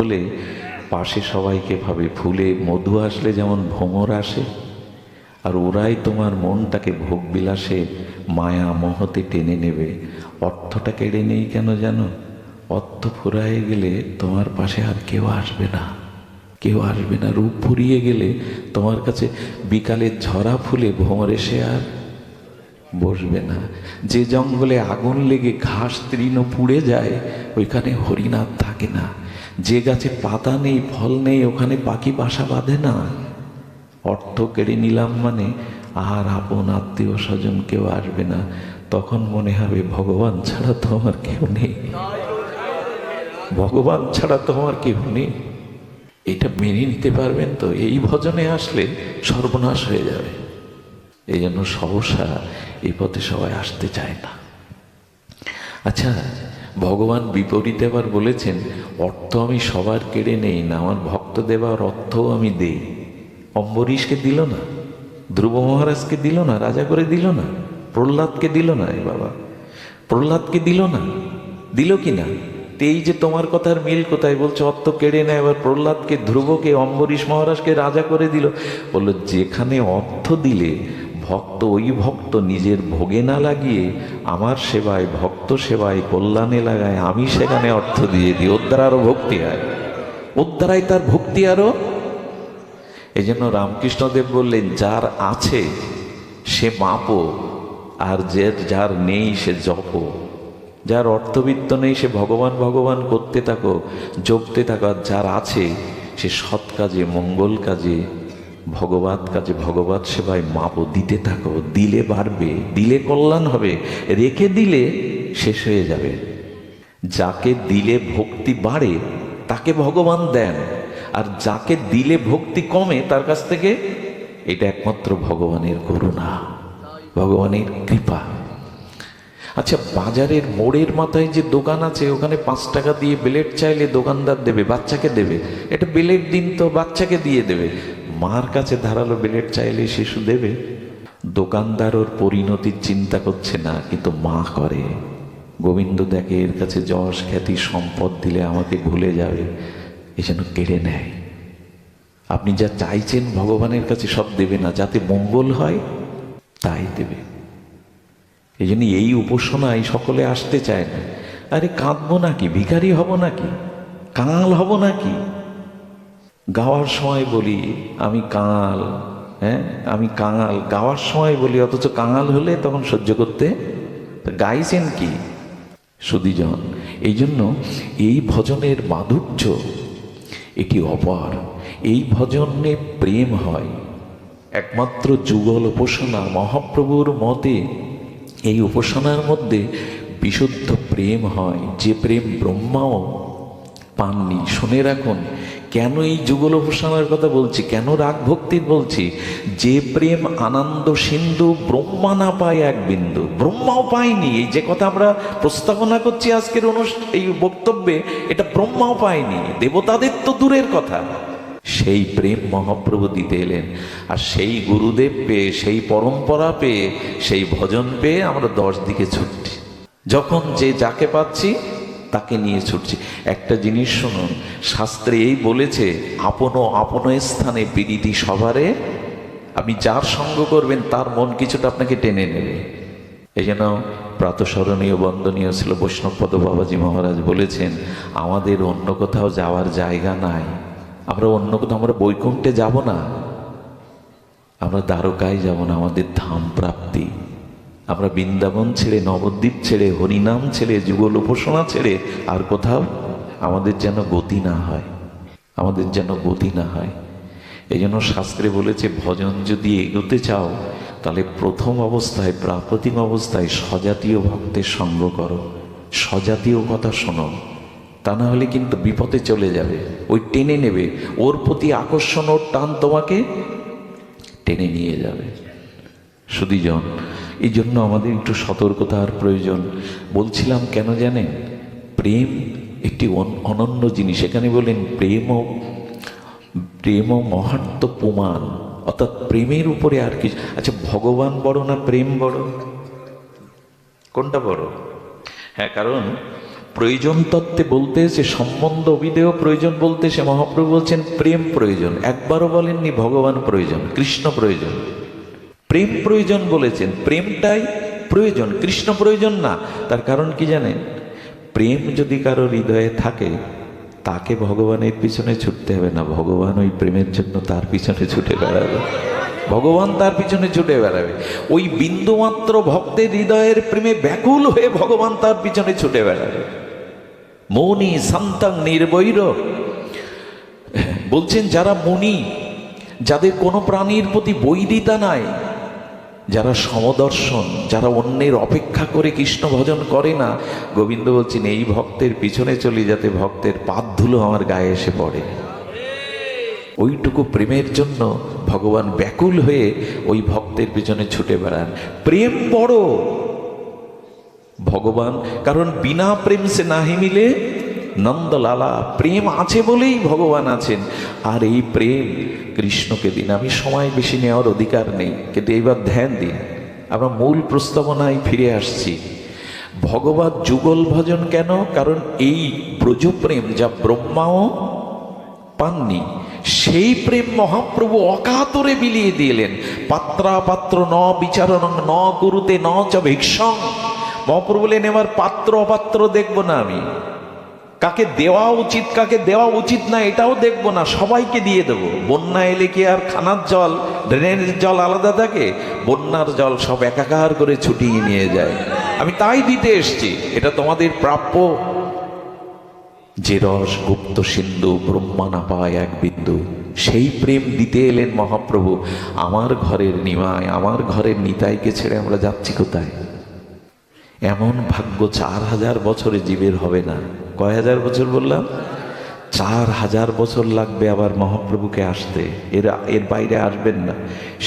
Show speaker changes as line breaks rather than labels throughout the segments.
বলে পাশে সবাইকে ভাবে ফুলে মধু আসলে যেমন ভ্রমর আসে, আর ওরাই তোমার মনটাকে ভোগ বিলাসে মায়া মোহতে টেনে নেবে। অর্থটা কেড়ে নেই কেন জানো? অর্থ ফুরায়ে গেলে তোমার পাশে আর কেউ আসবে না, কেউ আসবে না। রূপ ফুরিয়ে গেলে তোমার কাছে বিকালের ঝরা ফুলে ভ্রমর এসে আর বসবে না। যে জঙ্গলে আগুন লেগে ঘাস তৃণ পুড়ে যায় ওইখানে হরিণাথ থাকে না। যে গাছে পাতা নেই ফল নেই ওখানে পাখি বাসা বাঁধে না। অর্থ কেড়ে নিলাম মানে আর আপন আত্মীয় স্বজন কেউ আসবে না। তখন মনে হবে ভগবান ছাড়া তো আমার কেউ নেই, ভগবান ছাড়া তো আমার কেউ নেই। এটা মেনে নিতে পারবেন তো? এই ভজনে আসলে সর্বনাশ হয়ে যাবে। এই জন্য সহসা এই পথে সবাই আসতে চায় না। আচ্ছা, ভগবান বিপরীতে আবার বলেছেন, অর্থ আমি সবার কেড়ে নেই না, আমার ভক্ত দেবার অর্থও আমি দেই। অম্বরীশকে দিল না, ধ্রুব মহারাজকে দিল না, রাজা করে দিল না, প্রহ্লাদকে দিল না। এ বাবা, প্রহ্লাদকে দিল না, দিল কি না? এই যে তোমার কথার মিল কোথায়? বলছে অর্থ কেড়ে নেয়, এবার প্রহ্লাদকে, ধ্রুবকে, অম্বরীশ মহারাজকে রাজা করে দিল। বললো যেখানে অর্থ দিলে ভক্ত, ওই ভক্ত নিজের ভোগে না লাগিয়ে আমার সেবায়, ভক্ত সেবায়, কল্যাণে লাগায়, আমি সেখানে অর্থ দিয়ে দিই, ওর দ্বারা আরো ভক্তি হয়, ওর দ্বারাই তার ভক্তি আরো। এই জন্য রামকৃষ্ণদেব বললেন, যার আছে সে মাপো, আর যার নেই সে জপো। যার অর্থবিত্ত নেই সে ভগবান ভগবান করতে থাকো, জপতে থাকো। আর যার আছে সে সৎ কাজে, মঙ্গল কাজে, ভগবত কাজে, ভগবত সেবায় মাপো, দিতে থাকো। দিলে বাড়বে, দিলে কল্যাণ হবে, রেখে দিলে শেষ হয়ে যাবে। যাকে দিলে ভক্তি বাড়ে তাকে ভগবান দেন, আর যাকে দিলে ভক্তি কমে তার কাছ থেকে, এটা একমাত্র ভগবানের করুণা, ভগবানের কৃপা। আচ্ছা, বাজারের মোড়ের মাথায় যে দোকান আছে ওখানে 5 টাকা দিয়ে ব্লেড চাইলে দোকানদার দেবে, বাচ্চাকে দেবে। এটা ব্লেড দিন তো, বাচ্চাকে দিয়ে দেবে। মার কাছে ধারালো ব্লেড চাইলে শিশু দেবে? দোকানদার ওর পরিণতির চিন্তা করছে না, কিন্তু মা করে। গোবিন্দ দেখে এর কাছে যশ খ্যাতি সম্পদ দিলে আমাকে ভুলে যাবে, এই জন্য কেড়ে নেয়। আপনি যা চাইছেন ভগবানের কাছে সব দেবে না, যাতে মঙ্গল হয় তাই দেবে। এই জন্য এই উপাসনায় সকলে আসতে চায় না। আরে কাঁদবো নাকি? ভিখারি হব নাকি? কাঙাল হব নাকি? গাওয়ার সময় বলি আমি কাঙাল, হ্যাঁ আমি কাঙাল, গাওয়ার সময় বলি, অথচ কাঙাল হলে তখন সহ্য করতে। গাইছেন কি সুধীজন? এই জন্য এই ভজনের মাধুর্য এটি অপার। এই ভজনে প্রেম হয়, একমাত্র যুগল উপাসনা। মহাপ্রভুর মতে এই উপাসনার মধ্যে বিশুদ্ধ প্রেম হয়, যে প্রেম ব্রহ্মাও পাননি। শুনে রাখুন, কেন এই যুগল উপাসনার কথা বলছি, কেন রাগ ভক্তির বলছি? যে প্রেম আনন্দ সিন্ধু ব্রহ্মা না পায় এক বিন্দু, ব্রহ্মাও পায়নি। এই যে কথা আমরা প্রস্তাবনা করছি আজকের এই বক্তব্যে, এটা ব্রহ্মাও পায়নি, দেবতাদের তো দূরের কথা। সেই প্রেম মহাপ্রভু দিতে এলেন। আর সেই গুরুদেব পেয়ে, সেই পরম্পরা পেয়ে, সেই ভজন পেয়ে আমরা 10 দিকে ছুটছি। যখন যে যাকে পাচ্ছি তাকে নিয়ে ছুটছি। একটা জিনিস শুনুন, শাস্ত্রে এই বলেছে, আপনো আপন স্থানে বিদিতি সবারে। আপনি যার সঙ্গ করবেন তার মন কিছুটা আপনাকে টেনে নেবে। এই জন্য প্রাতঃস্মরণীয় বন্দনীয় ছিল বৈষ্ণবপদ বাবাজি মহারাজ বলেছেন, আমাদের অন্য কোথাও যাওয়ার জায়গা নাই। আমরা অন্য কোথাও, আমরা বৈকুণ্ঠে যাব না, আমরা দ্বারকায় যাব না, আমাদের ধাম প্রাপ্তি। আমরা বৃন্দাবন ছেড়ে, নবদ্বীপ ছেড়ে, হরিনাম ছেড়ে, যুগল উপাসনা ছেড়ে আর কোথাও আমাদের যেন গতি না হয়, আমাদের যেন গতি না হয়। এই জন্য শাস্ত্রে বলেছে, ভজন যদি এগোতে চাও তাহলে প্রথম অবস্থায়, প্রাপ্রতিম অবস্থায় স্বজাতীয় ভক্তের সঙ্গ করো, স্বজাতীয় কথা শোনো। তা না হলে কিন্তু বিপদে চলে যাবে, ওই টেনে নেবে, ওর প্রতি আকর্ষণ, ওর টান তোমাকে টেনে নিয়ে যাবে। সুধীজন, এই জন্য আমাদের একটু সতর্কতার প্রয়োজন। বলছিলাম কেন জানেন? প্রেম একটি অনন্য জিনিস। এখানে বলেন প্রেম মহাত্ম প্রমাণ, অর্থাৎ প্রেমের উপরে আর কিছু। আচ্ছা, ভগবান বড় না প্রেম বড়? কোনটা বড়? হ্যাঁ, কারণ প্রয়োজন তত্ত্বে বলতে সে সম্বন্ধ অভিধেয় প্রয়োজন বলতে সে মহাপ্রভু বলছেন প্রেম প্রয়োজন। একবারও বলেননি ভগবান প্রয়োজন, কৃষ্ণ প্রয়োজন। প্রেম প্রয়োজন বলেছেন, প্রেমটাই প্রয়োজন, কৃষ্ণ প্রয়োজন না। তার কারণ কি জানেন? প্রেম যদি কারো হৃদয়ে থাকে তাকে ভগবানের পিছনে ছুটতে হবে না, ভগবান ওই প্রেমের জন্য তার পিছনে ছুটে বেড়াবে, ভগবান তার পিছনে ছুটে বেড়াবে। ওই বিন্দুমাত্র ভক্তের হৃদয়ের প্রেমে ব্যাকুল হয়ে ভগবান তার পিছনে ছুটে বেড়াবে। মৌনি শান্তং নির্বৈর বলছেন, যারা মুনি, যাদের কোনো প্রাণীর প্রতি বৈরিতা নাই, যারা সমদর্শন, যারা অন্যের অপেক্ষা করে কৃষ্ণ ভজন করে না, গোবিন্দ বলছেন এই ভক্তের পিছনে চলি যাতে ভক্তের পাদ ধুলো আমার গায়ে এসে পড়ে। ওইটুকু প্রেমের জন্য ভগবান ব্যাকুল হয়ে ওই ভক্তের পিছনে ছুটে বেড়ান। প্রেম বড় ভগবান, কারণ বিনা প্রেম সে নাহি মিলে নন্দলালা। প্রেম আছে বলেই ভগবান আছেন। আর এই প্রেম কৃষ্ণকে দিন। আমি সময় বেশি নেওয়ার অধিকার নেই, কিন্তু এইবার ধ্যান দিন। আমরা মূল প্রস্তাবনায় ফিরে আসছি। ভগবত যুগল ভজন কেন? কারণ এই ব্রজপ্রেম যা ব্রহ্মাও পাননি, সেই প্রেম মহাপ্রভু অকাতরে বিলিয়ে দিলেন। পাত্রাপাত্র ন বিচারণ ন কুরুতে ন চ ভিক্ষং। মহাপ্রভু বলেন এবার পাত্র অপাত্র দেখবো না, আমি কাকে দেওয়া উচিত কাকে দেওয়া উচিত না এটাও দেখবো না, সবাইকে দিয়ে দেবো। বন্যা এলে কি আর খানার জল ড্রেনের জল আলাদা থাকে? বন্যার জল সব একাকার করে ছুটিয়ে নিয়ে যায়। আমি তাই দিতে এসছি, এটা তোমাদের প্রাপ্য। যে রস গুপ্ত সিন্ধু ব্রহ্মা না পায় এক বিন্দু, সেই প্রেম দিতে এলেন মহাপ্রভু। আমার ঘরের নিমায়, আমার ঘরের নিতাইকে ছেড়ে আমরা যাচ্ছি কোথায়? এমন ভাগ্য 4000 বছরে জীবের হবে না। কয় হাজার বছর বললাম? 4000 বছর লাগবে আবার মহাপ্রভুকে আসতে, এর বাইরে আসবেন না।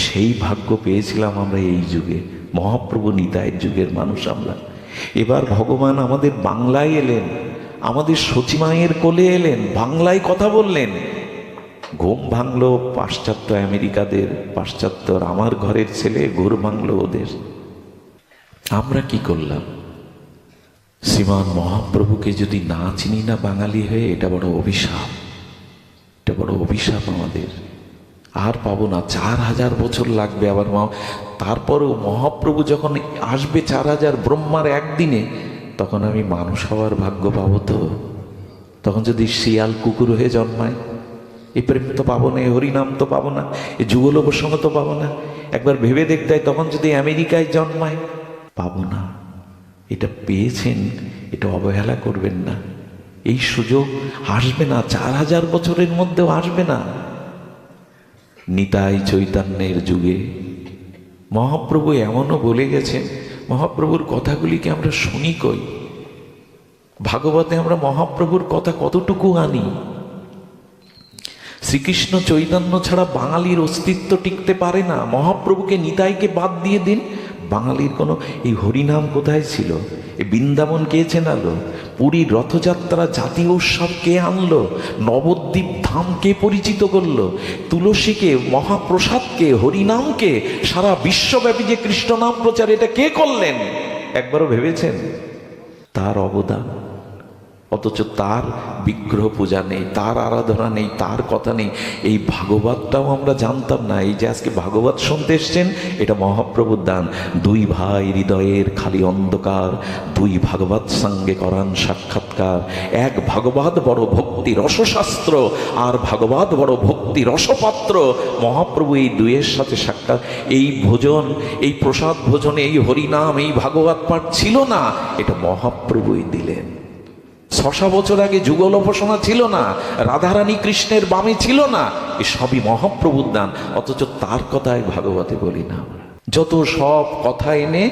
সেই ভাগ্য পেয়েছিলাম আমরা এই যুগে, মহাপ্রভু নিতাইয়ের যুগের মানুষ আমরা। এবার ভগবান আমাদের বাংলায় এলেন, আমাদের সচিমায়ের কোলে এলেন, বাংলায় কথা বললেন। ঘুম ভাঙলো পাশ্চাত্য আমেরিকাদের, পাশ্চাত্যর আমার ঘরের ছেলে ঘুর ভাঙলো ওদের। আমরা কি করলাম? শ্রীমান মহাপ্রভুকে যদি না চিনি না বাঙালি হয়ে, এটা বড় অভিশাপ, এটা বড় অভিশাপ আমাদের। আর পাবো না, 4000 বছর লাগবে আবার। তারপরেও মহাপ্রভু যখন আসবে 4000 ব্রহ্মার একদিনে, তখন আমি মানুষ হওয়ার ভাগ্য পাবো তো? তখন যদি শিয়াল কুকুর হয়ে জন্মায়, এই প্রেম তো পাবো না, এই হরিনাম তো পাবো না, এই যুগল প্রসঙ্গ তো পাবো না। একবার ভেবে দেখতে হয়, তখন যদি আমেরিকায় জন্মায়, পাবো না। এটা পেয়েছেন, এটা অবহেলা করবেন না। এই সুযোগ আসবে না, 4000 বছরের মধ্যেও আসবে না। নিতাই চৈতন্যের যুগে মহাপ্রভু এমনও বলে গেছেন, মহাপ্রভুর কথাগুলিকে আমরা শুনি কই? ভাগবতে আমরা মহাপ্রভুর কথা কতটুকু আনি? শ্রীকৃষ্ণ চৈতন্য ছাড়া বাঙালির অস্তিত্ব টিকতে পারে না। মহাপ্রভুকে নিতাইকে বাদ দিয়ে দিন, বাঙালির কোনো এই হরিনাম কোথায় ছিল? এই বৃন্দাবন কে চেনালো? পুরীর রথযাত্রা জাতীয় উৎসব কে আনলো? নবদ্বীপ ধাম কে পরিচিত করলো? তুলসীকে, মহাপ্রসাদকে, হরিনামকে, সারা বিশ্বব্যাপী যে কৃষ্ণ নাম প্রচার, এটা কে করলেন? একবারও ভেবেছেন তার অবদান? অথচ তার বিগ্রহ পূজা নেই, তার আরাধনা নেই, তার কথা নেই। এই ভাগবতটাও আমরা জানতাম না। এই যে আজকে ভাগবত শুনতে এসছেন, এটা মহাপ্রভুর দান। দুই ভাই হৃদয়ের খালি অন্ধকার, দুই ভাগবত সঙ্গে করান সাক্ষাৎকার। এক ভাগবত বড় ভক্তি রসশাস্ত্র, আর ভাগবত বড় ভক্তি রসপাত্র। মহাপ্রভু এই দুইয়ের সাথে সাক্ষাৎ। এই ভোজন, এই প্রসাদ ভোজনে এই হরিনাম, এই ভাগবত পাঠ ছিল না, এটা মহাপ্রভুই দিলেন। 600 বছর আগে যুগল উপাসনা ছিল না, রাধারানী কৃষ্ণের বামে ছিল না, এ সবই মহাপ্রভুর দান। অথচ তার কথায় ভাগবতে বলি না। যত সব কথা এনে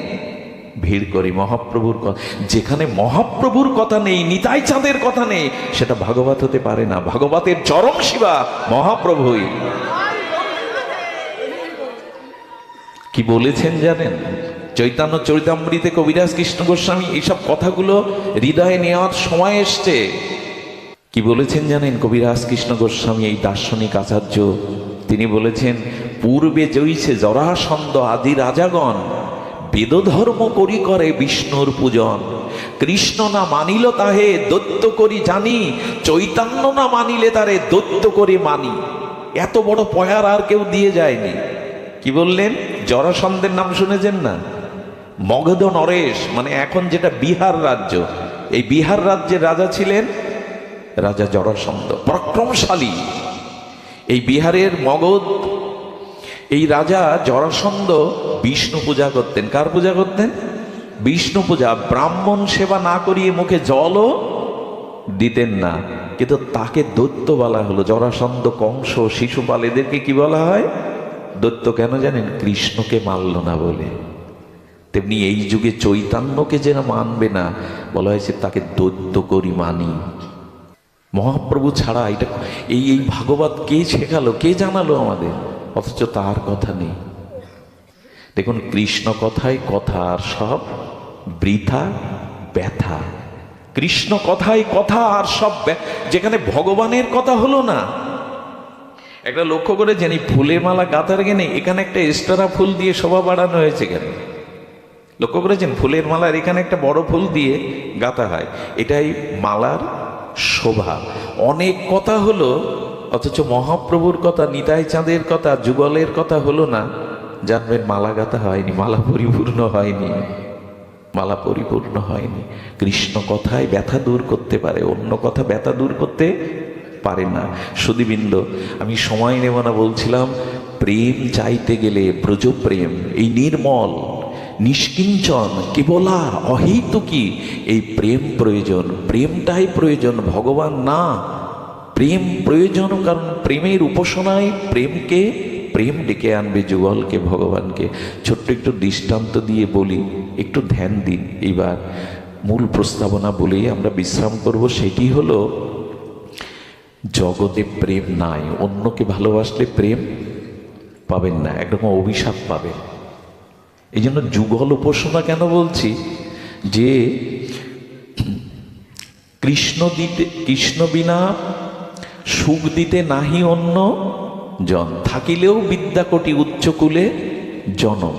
ভিড় করি মহাপ্রভুর কথা। যেখানে মহাপ্রভুর কথা নেই, নিতাই চাঁদের কথা নেই, সেটা ভাগবত হতে পারে না। ভাগবতের চরম শিবা মহাপ্রভুই। কি বলেছেন জানেন? চৈতন্য চরিতামৃতে কবিরাজ কৃষ্ণ গোস্বামী এইসব কথাগুলো হৃদয়ে নেওয়ার সময় এসছে। কি বলেছেন জানেন কবিরাজ কৃষ্ণ গোস্বামী, এই দার্শনিক আচার্য? তিনি বলেছেন, পূর্বে জৈছে জরাসন্ধ আদি রাজাগণ বেদধর্ম করি করে বিষ্ণুর পূজন, কৃষ্ণ না মানিল তাহে দৈত্য করি জানি, চৈতন্য না মানিলে তারে দৈত্য করে মানি। এত বড় পয়ার আর কেউ দিয়ে যায়নি। কি বললেন? জরাসন্ধের নাম শুনেছেন না? মগধ নরেশ, মানে এখন যেটা বিহার রাজ্য, এই বিহার রাজ্যের রাজা ছিলেন রাজা জরাসন্ধ, পরাক্রমশালী। এই বিহারের মগধ, এই রাজা জরাসন্ধ বিষ্ণু পূজা করতেন। কার পূজা করতেন? বিষ্ণু পূজা। ব্রাহ্মণ সেবা না করিয়ে মুখে জলও দিতেন না, কিন্তু তাকে দৈত্য বলা হলো। জরাসন্ধ, কংস, শিশুপাল, এদেরকে কি বলা হয়? দৈত্য। কেন জানেন? কৃষ্ণকে মানল না বলে। তেমনি এই যুগে চৈতন্যকে যেন মানবে না, বলা হয়েছে তাকে দৈত্য করি মানি। মহাপ্রভু ছাড়া এটা এই ভাগবত কে শেখালো, কে জানালো আমাদের? অথচ তার কথা নেই। দেখুন, কৃষ্ণ কথায় কথা আর সব বৃথা ব্যথা। কৃষ্ণ কথায় কথা আর সব, যেখানে ভগবানের কথা হলো না। একটা লক্ষ্য করে জানি, ফুলের মালা গাঁথার গেনে এখানে একটা এক্সট্রা ফুল দিয়ে শোভা বাড়ানো হয়েছে কেন? লক্ষ্য করেছেন? ফুলের মালার এখানে একটা বড় ফুল দিয়ে গাঁথা হয়, এটাই মালার শোভা। অনেক কথা হলো, অথচ মহাপ্রভুর কথা, নিতাই চাঁদের কথা, যুগলের কথা হলো না। জানবেন মালা গাঁথা হয়নি, মালা পরিপূর্ণ হয়নি, মালা পরিপূর্ণ হয়নি। কৃষ্ণ কথায় ব্যথা দূর করতে পারে, অন্য কথা ব্যথা দূর করতে পারে না। সুধীবৃন্দ, আমি সময় নেব না, বলছিলাম প্রেম চাইতে গেলে ব্রজ প্রেম, এই নির্মল নিষ্কিঞ্চন কেবলা অহেতুকী, এই প্রেম প্রয়োজন। প্রেমটাই প্রয়োজন, ভগবান না। প্রেম প্রয়োজন, কারণ প্রেমের উপাসনায় প্রেম ডেকে আনবে যুগলকে, ভগবানকে। ছোট্ট একটু দৃষ্টান্ত দিয়ে বলি, একটু ধ্যান দিন। এইবার মূল প্রস্তাবনা বলেই আমরা বিশ্রাম করব। সেটি হলো, জগতে প্রেম নাই। অন্যকে ভালোবাসলে প্রেম পাবেন না, একরকম অভিশাপ পাবেন। এই জন্য যুগল উপাসনা কেন বলছি, যে কৃষ্ণ বিনা সুখ দিতে নাহি অন্য জন, থাকিলেও বিদ্যাকোটি উচ্চকুলে জনম।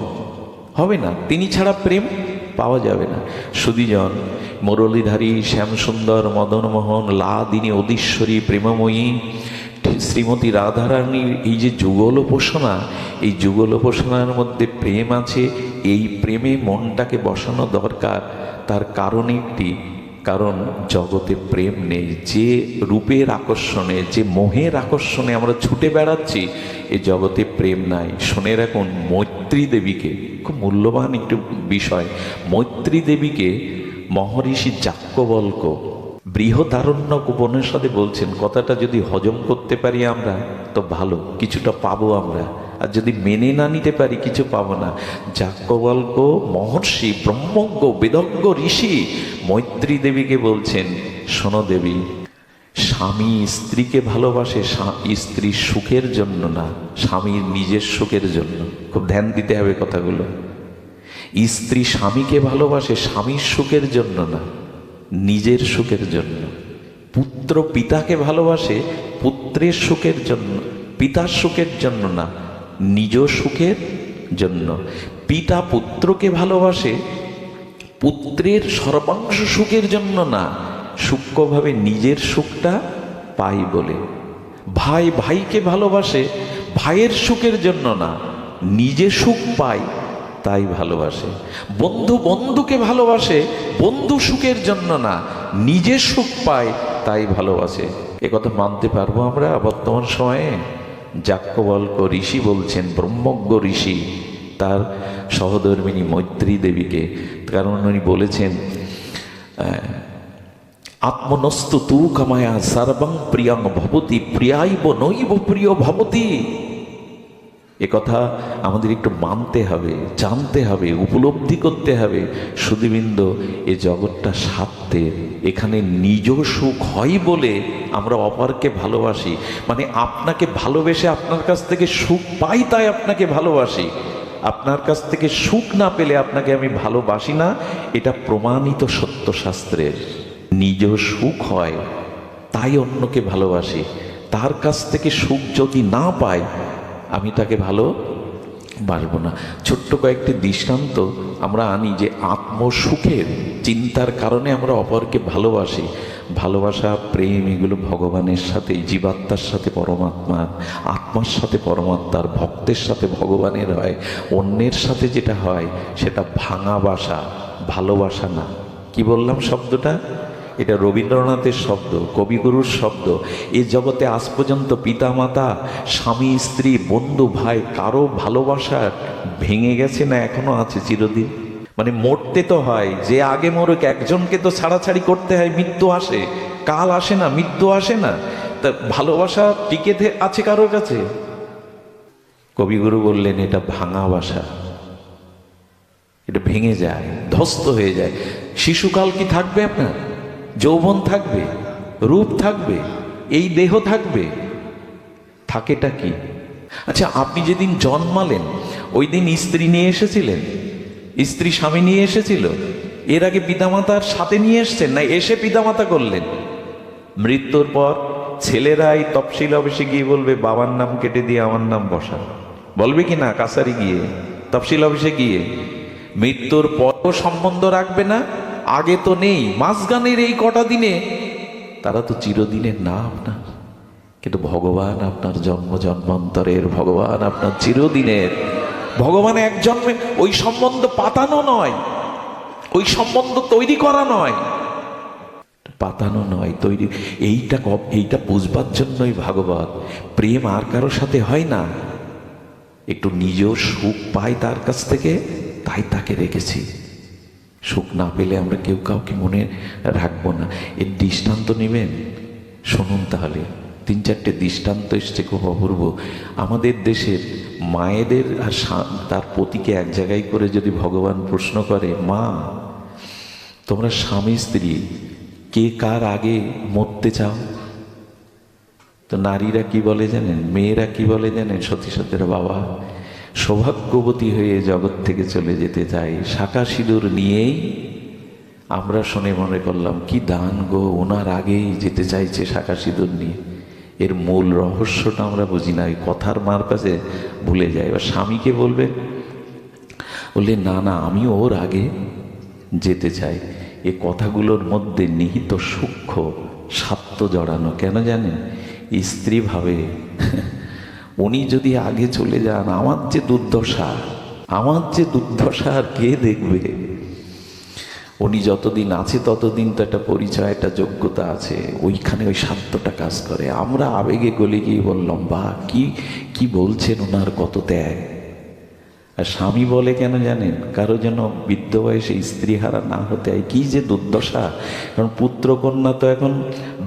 হবে না, তিনি ছাড়া প্রেম পাওয়া যাবে না। সুধীজন, মুরলীধারী, শ্যামসুন্দর, মদনমোহন, লাদিনী, অধীশ্বরী, প্রেমময়ী শ্রীমতী রাধারানীর এই যে যুগল উপাসনা, এই যুগল উপাসনার মধ্যে প্রেম আছে। এই প্রেমে মনটাকে বসানো দরকার। তার কারণ একটি, কারণ জগতে প্রেম নেই। যে রূপের আকর্ষণে, যে মোহের আকর্ষণে আমরা ছুটে বেড়াচ্ছি, এ জগতে প্রেম নাই। শুনে রাখুন, মৈত্রী দেবীকে, খুব মূল্যবান একটু বিষয়, মৈত্রী দেবীকে মহর্ষি যাজ্ঞবল্ক্য বৃহদারণ্যক উপনিষদে বলছেন। কথাটা যদি হজম করতে পারি আমরা তো ভালো, কিছুটা পাবো আমরা। আর যদি মেনে না নিতে পারি, কিছু পাবো না। যাজ্ঞবল্ক্য মহর্ষি, ব্রহ্মজ্ঞ, বেদজ্ঞ ঋষি মৈত্রী দেবীকে বলছেন, শোনো দেবী, স্বামী স্ত্রীকে ভালোবাসে স্ত্রীর সুখের জন্য না, স্বামীর নিজের সুখের জন্য। খুব ধ্যান দিতে হবে কথাগুলো। স্ত্রী স্বামীকে ভালোবাসে স্বামীর সুখের জন্য না, নিজের সুখের জন্য। পুত্র পিতাকে ভালোবাসে পুত্রের সুখের জন্য, পিতার সুখের জন্য না, নিজ সুখের জন্য। পিতা পুত্রকে ভালোবাসে পুত্রের সর্বাংশ সুখের জন্য না, সূক্ষ্মভাবে নিজের সুখটা পাই বলে। ভাই ভাইকে ভালোবাসে ভাইয়ের সুখের জন্য না, নিজে সুখ পায় তাই ভালোবাসে। বন্ধু বন্ধুকে ভালোবাসে বন্ধু সুখের জন্য না, নিজে সুখ পায় তাই ভালোবাসে। একথা মানতে পারবো আমরা বর্তমান সময়ে? যাজ্ঞবল্ক্য ঋষি বলছেন, ব্রহ্মজ্ঞ ঋষি, তার সহধর্মিণী মৈত্রী দেবীকে। কারণ উনি বলেছেন, আত্মনস্তু তু কামায়া সর্বং প্রিয়ং ভবতি, প্রিয়াইব নৈব প্রিয় ভবতি। কথা আমাদের একটু মানতে হবে, জানতে হবে, উপলব্ধি করতে হবে। সুধীবৃন্দ, এ জগৎটা স্বার্থের। এখানে নিজ সুখ হয় বলে আমরা অপরকে ভালোবাসি। মানে আপনাকে ভালোবেসে আপনার কাছ থেকে সুখ পাই তাই আপনাকে ভালোবাসি। আপনার কাছ থেকে সুখ না পেলে আপনাকে আমি ভালোবাসি না, এটা প্রমাণিত সত্যশাস্ত্রের। নিজ সুখ হয় তাই অন্যকে ভালোবাসি। তার কাছ থেকে সুখ যদি না পাই, আমি তাকে বাসবো না। ছোট্ট কয়েকটি দৃষ্টান্ত আমরা আনি যে আত্মসুখের চিন্তার কারণে আমরা অপরকে ভালোবাসি। ভালোবাসা, প্রেম, এগুলো ভগবানের সাথে, জীবাত্মার সাথে পরমাত্মার, আত্মার সাথে পরমাত্মার, ভক্তের সাথে ভগবানের হয়। অন্যের সাথে যেটা হয় সেটা ভাঙা বাসা, ভালোবাসা না। কি বললাম শব্দটা? এটা রবীন্দ্রনাথের শব্দ, কবিগুরুর শব্দ। এই জগতে আজ পর্যন্ত পিতামাতা, স্বামী স্ত্রী, বন্ধু ভাই, কারো ভালোবাসা ভেঙে গেছে না এখনো আছে চিরদিন? মানে মরতে তো হয়, যে আগে মরুক, একজনকে তো ছাড়াছাড়ি করতে হয়, মৃত্যু আসে। কাল আসে না, মৃত্যু আসে না, তা ভালোবাসা টিকে আছে কারোর কাছে? কবিগুরু বললেন এটা ভাঙা বাসা, এটা ভেঙে যায়, ধ্বস্ত হয়ে যায়। শিশুকাল কি থাকবে আপনার? যৌবন থাকবে, রূপ থাকবে, এই দেহ থাকবে, থাকেটা কি? আচ্ছা, আপনি যেদিন জন্মালেন ওই দিন স্ত্রী নিয়ে এসেছিলেন? স্ত্রী স্বামী নিয়ে এসেছিল? এর আগে পিতামাতার সাথে নিয়ে এসছেন, না এসে পিতামাতা করলেন? মৃত্যুর পর ছেলেরাই তফসিল অফিসে গিয়ে বলবে বাবার নাম কেটে দিয়ে আমার নাম বসা, বলবে কি না? কাছারি গিয়ে, তফসিল অফিসে গিয়ে। মৃত্যুর পরও সম্বন্ধ রাখবে না? আগে তো নেই, মাঝখানের এই কটা দিনে তারা তো চিরদিনের না আপনার। কিন্তু ভগবান আপনার জন্ম জন্মান্তরের, ভগবান আপনার চিরদিনের। ভগবান এক জন্মে, ওই সম্বন্ধ পাতানো নয়, ওই সম্বন্ধ তৈরি করা নয়, পাতানো নয়, তৈরি। এইটা বুঝবার জন্যই ভাগবত। প্রেম আর কারো সাথে হয় না, একটু নিজেও সুখ পাই তার কাছ থেকে, তাই তাকে রেখেছি। সুখ না পেলে আমরা কেউ কাউকে মনে রাখবো না। এর দৃষ্টান্ত নেবেন, শুনুন তাহলে। 3-4টে দৃষ্টান্ত এসছে, খুব অপূর্ব। আমাদের দেশের মায়েদের আর তার পতিকে এক জায়গায় করে যদি ভগবান প্রশ্ন করে, মা তোমরা স্বামী স্ত্রী কে কার আগে মরতে চাও? তো নারীরা কি বলে জানেন, মেয়েরা কি বলে জানেন? সতী সতীরা, বাবা সৌভাগ্যবতী হয়ে জগৎ থেকে চলে যেতে চাই, শাঁখা সিঁদুর নিয়েই। আমরা শুনে মনে করলাম কি দান গো, ওনার আগেই যেতে চাইছে শাঁখা সিঁদুর নিয়ে। এর মূল রহস্যটা আমরা বুঝি না, এই কথার মার কাছে ভুলে যাই। এবার স্বামীকে বলবে, বললে না না আমি ওর আগে যেতে চাই। এ কথাগুলোর মধ্যে নিহিত সূক্ষ্ম স্বার্থ জড়ানো। কেন জানেন? স্ত্রী ভাবে উনি যদি আগে চলে যান, আমার যে দুর্দশা, আমার যে দুর্দশা আর কে দেখবে? উনি যতদিন আছে ততদিন তো একটা পরিচয়, একটা যোগ্যতা আছে, ওইখানে ওই স্বার্থটা কাজ করে। আমরা আবেগে গলে গিয়ে বললাম, বা কি বলছেন, ওনার কত ত্যাগ। আর স্বামী বলে কেন জানেন? কারো যেন বৃদ্ধ বয়সে স্ত্রী হারা না হতে হয়। কি যে দুর্দশা! কারণ পুত্রকন্যা তো এখন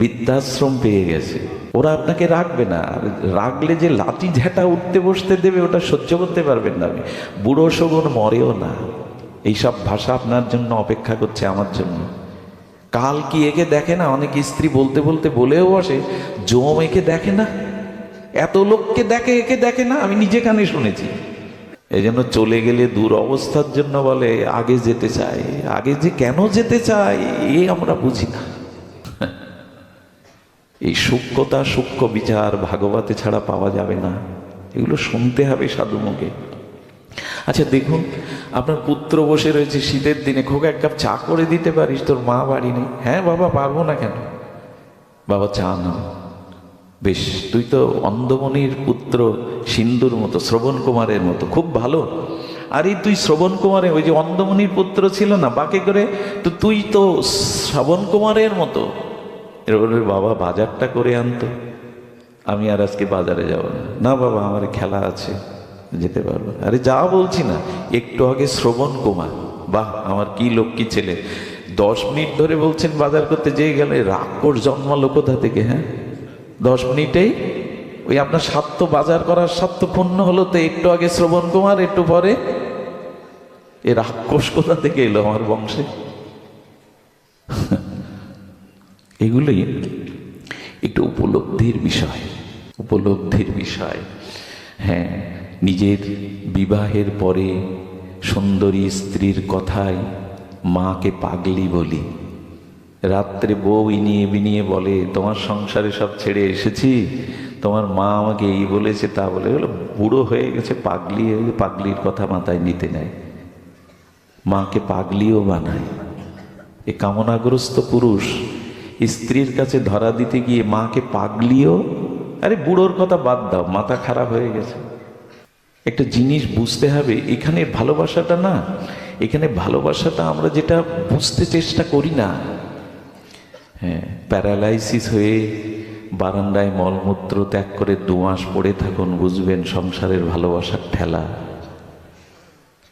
বৃদ্ধাশ্রম পেয়ে গেছে, ওরা আপনাকে রাখবে না। আর রাখলে যে লাঠি ঝেঁটা উঠতে বসতে দেবে, ওটা সহ্য করতে পারবেন না। আমি বুড়ো শগুন মরেও না, এইসব ভাষা আপনার জন্য অপেক্ষা করছে, আমার জন্য। কাল কি একে দেখে না? অনেক স্ত্রী বলতে বলতে বলেও বসে, জম একে দেখে না, এত লোককে দেখে, একে দেখে না। আমি নিজে কানে শুনেছি। এই জন্য চলে গেলে দূর অবস্থার জন্য বলে আগে যেতে চাই। আগে যে কেন যেতে চাই এ আমরা বুঝি না। এই সূক্ষ্মতা, সূক্ষ্ম বিচার ভাগবতে ছাড়া পাওয়া যাবে না। এগুলো শুনতে হবে সাধু মুখে। আচ্ছা দেখুন, আপনার পুত্র বসে রয়েছে শীতের দিনে, খোকা এক কাপ চা করে দিতে পারিস? তোর মা বাড়ি নেই। হ্যাঁ বাবা, পারবো না কেন? বাবা চা না। বেশ, তুই তো অন্ধমণির পুত্র, সিন্ধুর মতো, শ্রবণ কুমারের মতো, খুব ভালো। আরে তুই শ্রবণ কুমারের, ওই যে অন্ধমণির পুত্র ছিল না বাঁকে করে, তো তুই তো শ্রবণ কুমারের মতো। এরপরে বাবা বাজারটা করে আনতো। আমি আর আজকে বাজারে যাব না। না বাবা, আমার খেলা আছে, যেতে পারবো। আরে যা বলছি না, একটু আগে শ্রবণ কুমার, বাহ আমার কি লক্ষ্মী ছেলে, 10 মিনিট ধরে বলছেন বাজার করতে, যেয়ে গেলে রাক্ষস জন্মালো কোথা থেকে? হ্যাঁ, 10 মিনিটেই ওই আপনার স্বার্থ, বাজার করার স্বার্থ পূর্ণ হলো। তো একটু আগে শ্রবণ কুমার, একটু পরে এ রাক্ষস কোথা থেকে এলো আমার বংশে? এগুলোই একটু উপলব্ধির বিষয়, উপলব্ধির বিষয়। হ্যাঁ, নিজের বিবাহের পরে সুন্দরী স্ত্রীর কথায় মাকে পাগলি বলি। রাত্রে বউ ইনিয়ে বিনিয়ে বলে, তোমার সংসারে সব ছেড়ে এসেছি, তোমার মা আমাকে এই বলেছে তা বলে, বলো বুড়ো হয়ে গেছে, পাগলি হয়ে গেছে, পাগলির কথা মাথায় নিতে নেয়, মাকে পাগলিও বানায়। এ কামনাগ্রস্ত পুরুষ স্ত্রীর কাছে ধরা দিতে গিয়ে মাকে পাগলিও, আরে বুড়োর কথা বাদ দাও, মাথা খারাপ হয়ে গেছে। একটা জিনিস বুঝতে হবে, এখানে ভালোবাসাটা না, এখানে ভালোবাসাটা আমরা যেটা বুঝতে চেষ্টা করি না। হ্যাঁ, প্যারালাইসিস হয়ে বারান্দায় মলমূত্র ত্যাগ করে 2 মাস পড়ে থাকুন, বুঝবেন সংসারের ভালোবাসার ঠেলা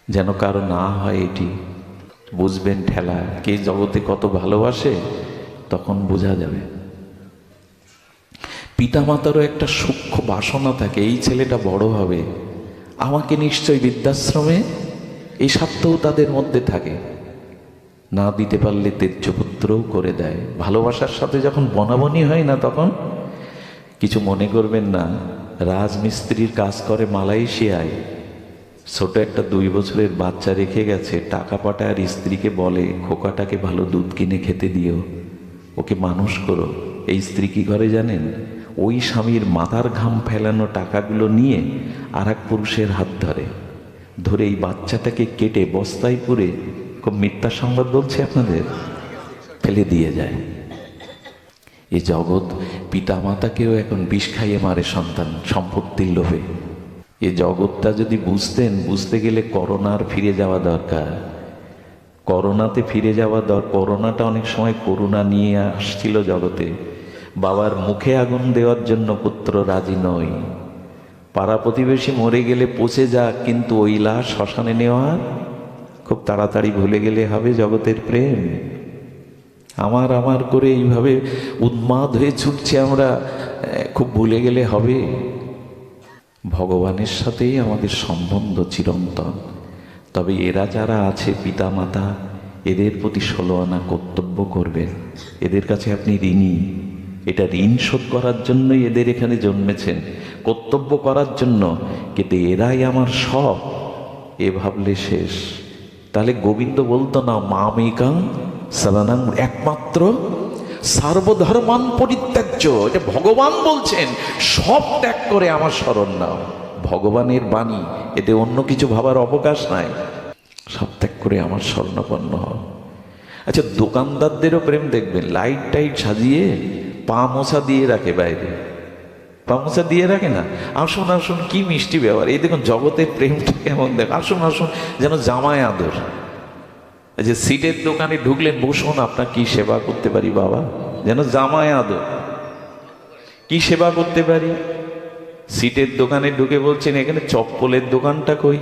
যেন কারো না হয়, এটি বুঝবেন ঠেলা। কে জগতে কত ভালোবাসে তখন বোঝা যাবে। পিতামাতারও একটা সূক্ষ্ম বাসনা থাকে, এই ছেলেটা বড় হবে, আমাকে নিশ্চয়ই বৃদ্ধাশ্রমে, এই স্বার্থও তাদের মধ্যে থাকে। না দিতে পারলে তেজ্যপুত্রও করে দেয়। ভালোবাসার সাথে যখন বনাবনি হয় না, তখন কিছু মনে করবেন না। রাজমিস্ত্রির কাজ করে মালয়েশিয়ায়, ছোট একটা 2 বছরের বাচ্চা রেখে গেছে, টাকা পাঠায় আর স্ত্রীকে বলে খোকাটাকে ভালো দুধ কিনে খেতে দিও, ওকে মানুষ করো। এই স্ত্রী কি করে জানেন? ওই স্বামীর মাথার ঘাম ফেলানো টাকাগুলো নিয়ে আর এক পুরুষের হাত ধরে এই বাচ্চাটাকে কেটে বস্তায় পুরে, খুব মিথ্যা সংবাদ বলছে আপনাদের, ফেলে দিয়ে যায়। এই জগৎ পিতা মাতাকেও এখন বিষ খাইয়ে মারে সন্তান সম্পত্তির লোভে। এই জগৎটা যদি বুঝতেন, বুঝতে গেলে করোনার ফিরে যাওয়া দরকার, করোনাতে ফিরে যাওয়া দরকার। করোনাটা অনেক সময় করুণা নিয়ে আসছিল জগতে। বাবার মুখে আগুন দেওয়ার জন্য পুত্র রাজি নয়, পাড়া প্রতিবেশী মরে গেলে পচে যাক, কিন্তু ওই লাশ শ্মশানে নেওয়ার খুব তাড়াতাড়ি ভুলে গেলে হবে জগতের প্রেম। আমার আমার করে এইভাবে উন্মাদ হয়ে ছুটছে আমরা, খুব ভুলে গেলে হবে ভগবানের সাথেই আমাদের সম্বন্ধ চিরন্তন। তবে এরা যারা আছে পিতা মাতা, এদের প্রতি 16 আনা কর্তব্য করবেন। এদের কাছে আপনি ঋণী, এটা ঋণ শোধ করার জন্যই এদের এখানে জন্মেছেন, কর্তব্য করার জন্য। কিন্তু এরাই আমার সব, এ ভাবলে শেষ। তাহলে গোবিন্দ বলতো না মামেকাং শরণং, একমাত্র সর্বধর্মান পরিত্যাজ্য, এটা ভগবান বলছেন, সব ত্যাগ করে আমার শরণ নাও। ভগবানের বাণী, এতে অন্য কিছু ভাবার অবকাশ নাই। সব ত্যাগ করে আমার শরণাপন্ন হও। আচ্ছা, দোকানদারদেরও প্রেম দেখবেন, লাইট টাইট সাজিয়ে পা মোছা দিয়ে রাখে, বাইরে পা মোছা দিয়ে রাখে না। আসুন আসুন, কি মিষ্টি ব্যবহার। এই দেখুন জগতের প্রেমটা কেমন দেখ, আসুন আসুন, যেন জামাই আদর। যে সিটের দোকানে ঢুকলেন, বসুন, আপনার কি সেবা করতে পারি বাবা, যেন জামাই আদর। কি সেবা করতে পারি? সিটের দোকানে ঢুকে বলছেন এখানে চপ্পলের দোকানটা কই?